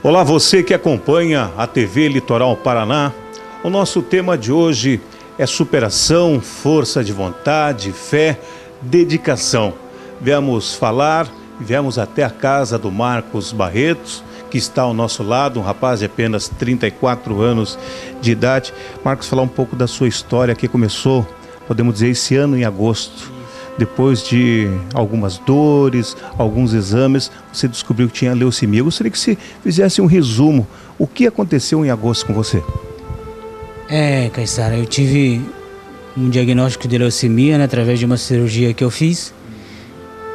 Olá, você que acompanha a TV Litoral Paraná. O nosso tema de hoje é superação, força de vontade, fé, dedicação. Viemos falar, viemos até a casa do Marcos Barretos, que está ao nosso lado, um rapaz de apenas 34 anos de idade. Marcos, falar um pouco da sua história, que começou, podemos dizer, esse ano em agosto. Depois de algumas dores, alguns exames, você descobriu que tinha leucemia. Eu gostaria que você fizesse um resumo. O que aconteceu em agosto com você? Caissara, eu tive um diagnóstico de leucemia, né, através de uma cirurgia que eu fiz.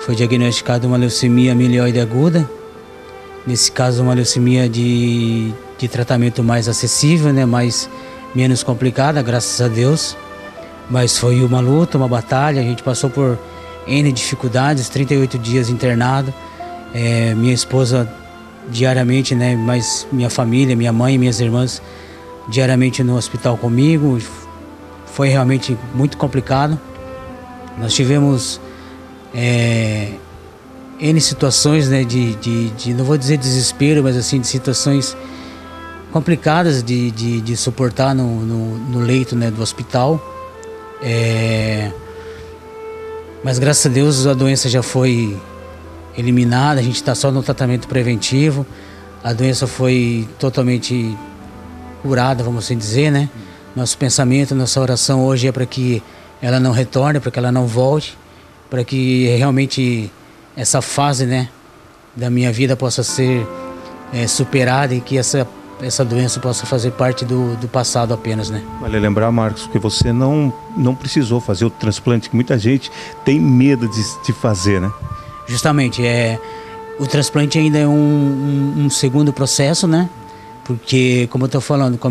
Foi diagnosticada uma leucemia mieloide aguda. Nesse caso, uma leucemia de tratamento mais acessível, né, menos complicada, graças a Deus. Mas foi uma luta, uma batalha, a gente passou por N dificuldades, 38 dias internado. Minha esposa diariamente, né, mas minha família, minha mãe e minhas irmãs diariamente no hospital comigo. Foi realmente muito complicado. Nós tivemos N situações, né, não vou dizer desespero, mas assim, de situações complicadas de suportar no leito, né, do hospital. Mas graças a Deus a doença já foi eliminada, a gente está só no tratamento preventivo. A doença foi totalmente curada, vamos assim dizer, né? Nosso pensamento, nossa oração hoje é para que ela não retorne, para que ela não volte, para que realmente essa fase, né, da minha vida possa ser superada e que essa doença possa fazer parte do passado apenas, né? Vale lembrar, Marcos, que você não precisou fazer o transplante, que muita gente tem medo de fazer, né? Justamente, o transplante ainda é um segundo processo, né? Porque, como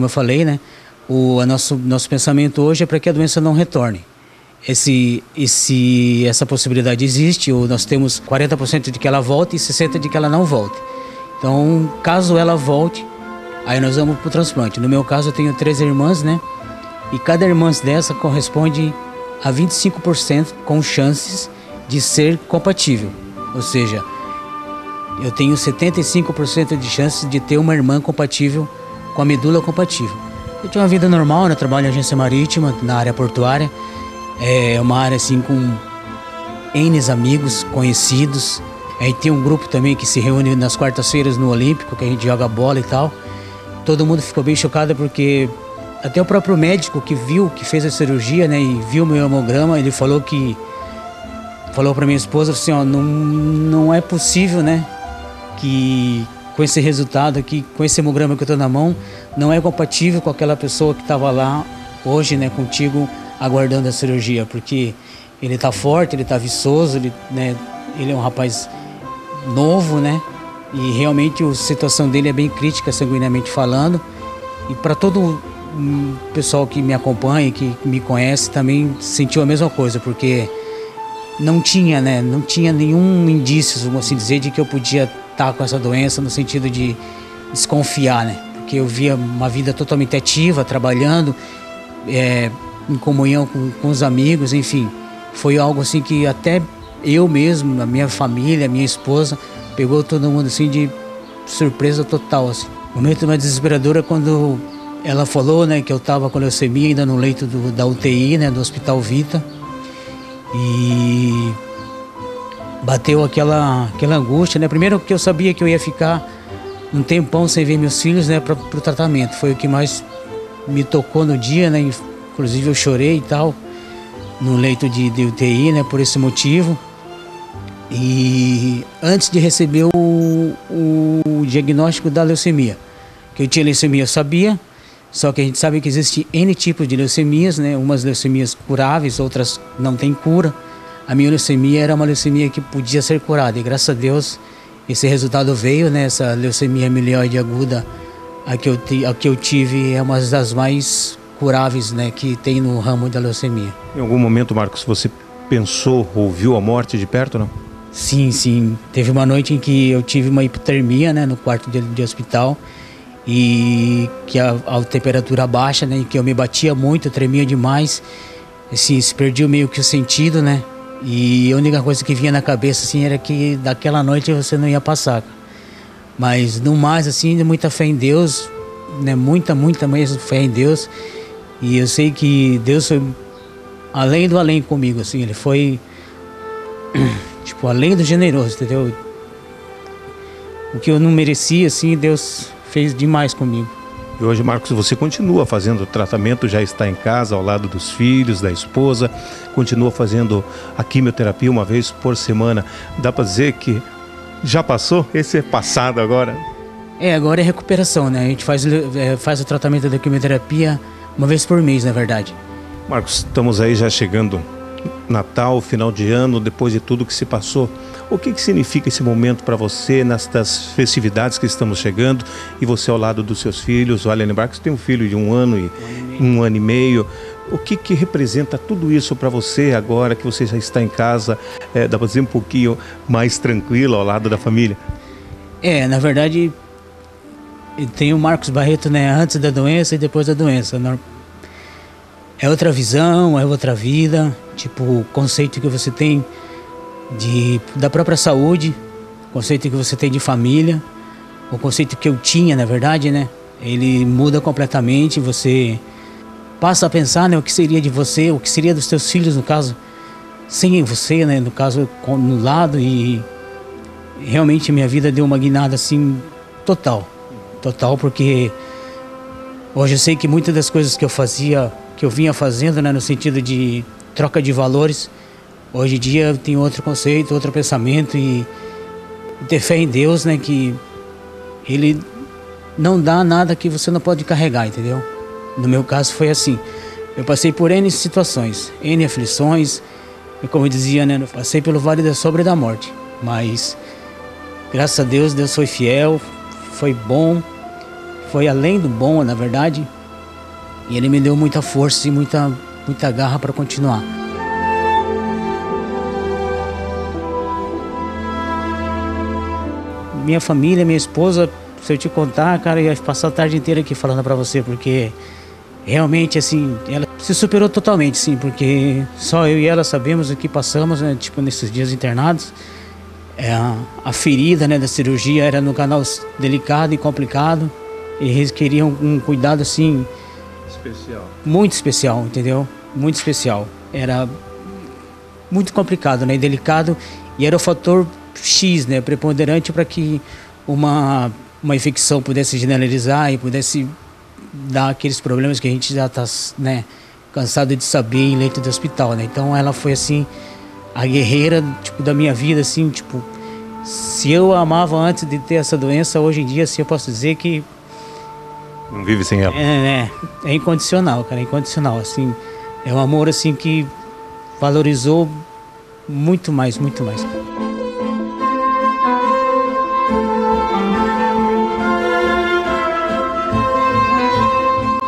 eu falei, né? Nosso pensamento hoje é para que a doença não retorne. Essa possibilidade existe, ou nós temos 40% de que ela volte e 60% de que ela não volte. Então, caso ela volte, aí nós vamos para o transplante. No meu caso, eu tenho 3 irmãs, né? E cada irmã dessa corresponde a 25% com chances de ser compatível. Ou seja, eu tenho 75% de chances de ter uma irmã compatível com a medula compatível. Eu tinha uma vida normal, né? Trabalho em agência marítima, na área portuária. É uma área assim com N amigos, conhecidos. Aí tem um grupo também que se reúne nas quartas-feiras no Olímpico, que a gente joga bola e tal. Todo mundo ficou bem chocado porque até o próprio médico que fez a cirurgia, né, e viu meu hemograma, ele falou para minha esposa assim, ó, não é possível, né, que com esse resultado aqui, com esse hemograma que eu tô na mão, não é compatível com aquela pessoa que estava lá hoje, né, contigo aguardando a cirurgia, porque ele tá forte, ele tá viçoso, ele é um rapaz novo, né? E realmente a situação dele é bem crítica, sanguineamente falando. E para todo o pessoal que me acompanha, que me conhece, também sentiu a mesma coisa, porque não tinha nenhum indício, vamos assim dizer, de que eu podia estar com essa doença, no sentido de desconfiar, né? Porque eu via uma vida totalmente ativa, trabalhando, em comunhão com os amigos, enfim. Foi algo assim que até eu mesmo, a minha família, a minha esposa, pegou todo mundo assim de surpresa total, assim. O momento mais desesperador é quando ela falou, né, que eu estava com leucemia ainda no leito da UTI, né, do Hospital Vita. E bateu aquela angústia, né? Primeiro que eu sabia que eu ia ficar um tempão sem ver meus filhos, né, para o tratamento. Foi o que mais me tocou no dia, né? Inclusive eu chorei e tal, no leito de UTI, né, por esse motivo. E antes de receber o diagnóstico da leucemia, que eu tinha leucemia, eu sabia, só que a gente sabe que existe N tipos de leucemias, né? Umas leucemias curáveis, outras não têm cura. A minha leucemia era uma leucemia que podia ser curada, e graças a Deus esse resultado veio, né? Essa leucemia mieloide aguda, a que eu tive, é uma das mais curáveis, né, que tem no ramo da leucemia. Em algum momento, Marcos, você pensou ou viu a morte de perto, não? Sim. Teve uma noite em que eu tive uma hipotermia, né, no quarto de hospital, e que a temperatura baixa, né, e que eu me batia muito, eu tremia demais, assim, se perdia meio que o sentido, né, e a única coisa que vinha na cabeça, assim, era que daquela noite você não ia passar. Mas no mais, assim, muita fé em Deus, né? Muita mesmo fé em Deus. E eu sei que Deus foi além do além comigo, assim. Ele foi, tipo, além do generoso, entendeu? O que eu não merecia, assim, Deus fez demais comigo. E hoje, Marcos, você continua fazendo o tratamento, já está em casa, ao lado dos filhos, da esposa, continua fazendo a quimioterapia uma vez por semana. Dá para dizer que já passou? Esse é passado agora? Agora é recuperação, né? A gente faz o tratamento da quimioterapia uma vez por mês, na verdade. Marcos, estamos aí já chegando Natal, final de ano, depois de tudo que se passou. O que significa esse momento para você nestas festividades que estamos chegando e você ao lado dos seus filhos? O Aline Marcos tem um filho de 1 ano e 1 ano e meio. O que representa tudo isso para você agora que você já está em casa, dá para dizer um pouquinho mais tranquilo ao lado da família? Na verdade, tem o Marcos Barreto, né, antes da doença e depois da doença. É outra visão, é outra vida, tipo, o conceito que você tem da própria saúde, o conceito que você tem de família, o conceito que eu tinha, na verdade, né? Ele muda completamente, você passa a pensar, né, o que seria de você, o que seria dos seus filhos, no caso, sem você, né, no caso, no lado, e realmente minha vida deu uma guinada, assim, total, porque hoje eu sei que muitas das coisas que eu vinha fazendo, né, no sentido de troca de valores, hoje em dia eu tenho outro conceito, outro pensamento, e ter fé em Deus, né, que Ele não dá nada que você não pode carregar, entendeu? No meu caso foi assim, eu passei por N situações, N aflições, e como eu dizia, né, eu passei pelo vale da sombra e da morte, mas graças a Deus, Deus foi fiel, foi bom, foi além do bom, na verdade, e Ele me deu muita força e muita garra para continuar. Minha família, minha esposa, se eu te contar, cara, eu ia passar a tarde inteira aqui falando pra você, porque realmente, assim, ela se superou totalmente, sim, porque só eu e ela sabemos o que passamos, né, tipo, nesses dias internados. A ferida, né, da cirurgia era no canal delicado e complicado, e eles queriam um cuidado, assim, especial. Muito especial, entendeu? Muito especial. Era muito complicado, né, e delicado, e era o fator X, né, preponderante para que uma infecção pudesse generalizar e pudesse dar aqueles problemas que a gente já está, né, cansado de saber em leito de hospital, né? Então ela foi assim a guerreira, tipo, da minha vida, assim, tipo, se eu a amava antes de ter essa doença, hoje em dia, assim, eu posso dizer que não vive sem ela. É incondicional, cara, é incondicional, assim, é um amor, assim, que valorizou muito mais.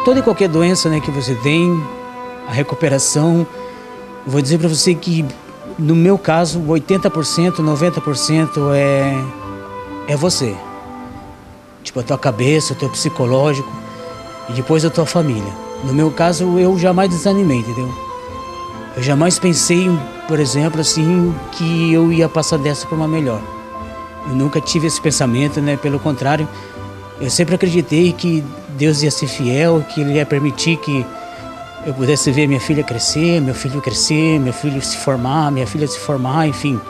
Toda e qualquer doença, né, que você tem, a recuperação, vou dizer para você que no meu caso 80%, 90% é você. Tipo, a tua cabeça, o teu psicológico e depois a tua família. No meu caso eu jamais desanimei, entendeu? Eu jamais pensei, por exemplo, assim, que eu ia passar dessa para uma melhor. Eu nunca tive esse pensamento, né? Pelo contrário, eu sempre acreditei que Deus ia ser fiel, que Ele ia permitir que eu pudesse ver minha filha crescer, meu filho crescer, meu filho se formar, minha filha se formar, enfim.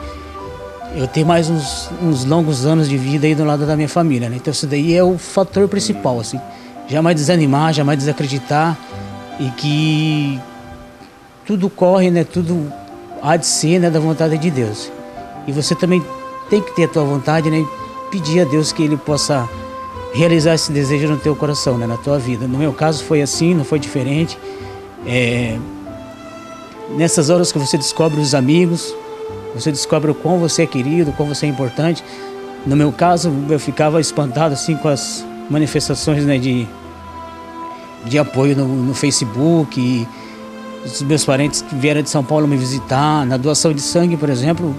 Eu tenho mais uns longos anos de vida aí do lado da minha família, né? Então isso daí é o fator principal, assim. Jamais desanimar, jamais desacreditar, e que tudo corre, né? Tudo há de ser, né, da vontade de Deus. E você também tem que ter a tua vontade, né? Pedir a Deus que Ele possa realizar esse desejo no teu coração, né, na tua vida. No meu caso foi assim, não foi diferente. Nessas horas que você descobre os amigos, você descobre o quão você é querido, o quão você é importante. No meu caso, eu ficava espantado assim com as manifestações, né, de apoio no Facebook. E os meus parentes que vieram de São Paulo me visitar. Na doação de sangue, por exemplo,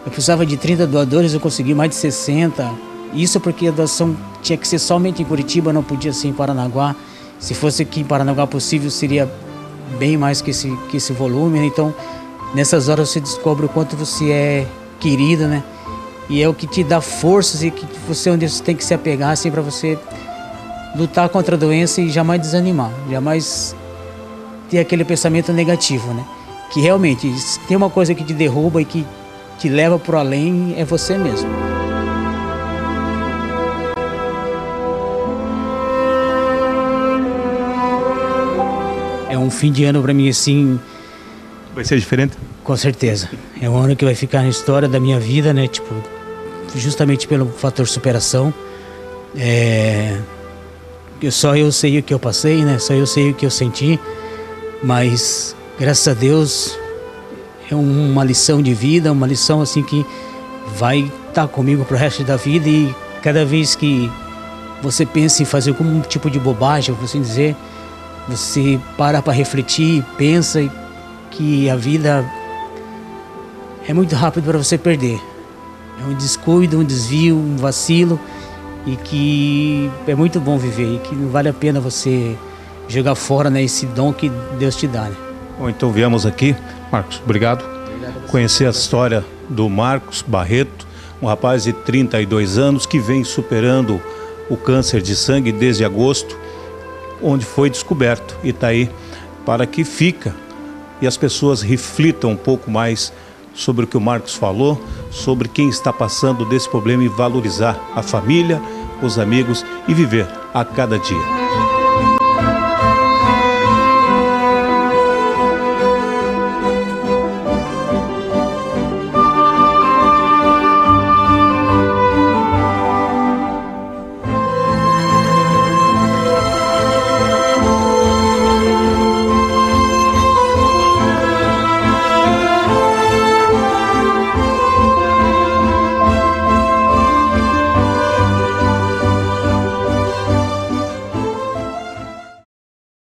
eu precisava de 30 doadores, eu consegui mais de 60. Isso porque a doação tinha que ser somente em Curitiba, não podia ser em Paranaguá. Se fosse aqui em Paranaguá possível, seria bem mais que esse volume, né? Então, nessas horas você descobre o quanto você é querido, né? E é o que te dá forças e que onde você tem que se apegar assim, para você lutar contra a doença e jamais desanimar, jamais ter aquele pensamento negativo, né? Que realmente, se tem uma coisa que te derruba e que te leva para o além, é você mesmo. É um fim de ano para mim assim... Vai ser diferente? Com certeza. É um ano que vai ficar na história da minha vida, né? Tipo, justamente pelo fator superação. Só eu sei o que eu passei, né? Só eu sei o que eu senti. Mas, graças a Deus, é uma lição de vida, uma lição assim que vai estar comigo pro resto da vida. E cada vez que você pensa em fazer algum tipo de bobagem, por assim dizer, você para refletir, pensa que a vida é muito rápido para você perder. É um descuido, um desvio, um vacilo, e que é muito bom viver e que não vale a pena você jogar fora, né, esse dom que Deus te dá, né? Bom, então viemos aqui, Marcos, obrigado. Conhecer a história do Marcos Barreto, um rapaz de 32 anos que vem superando o câncer de sangue desde agosto, onde foi descoberto, e está aí para que fica e as pessoas reflitam um pouco mais sobre o que o Marcos falou, sobre quem está passando desse problema e valorizar a família, os amigos e viver a cada dia.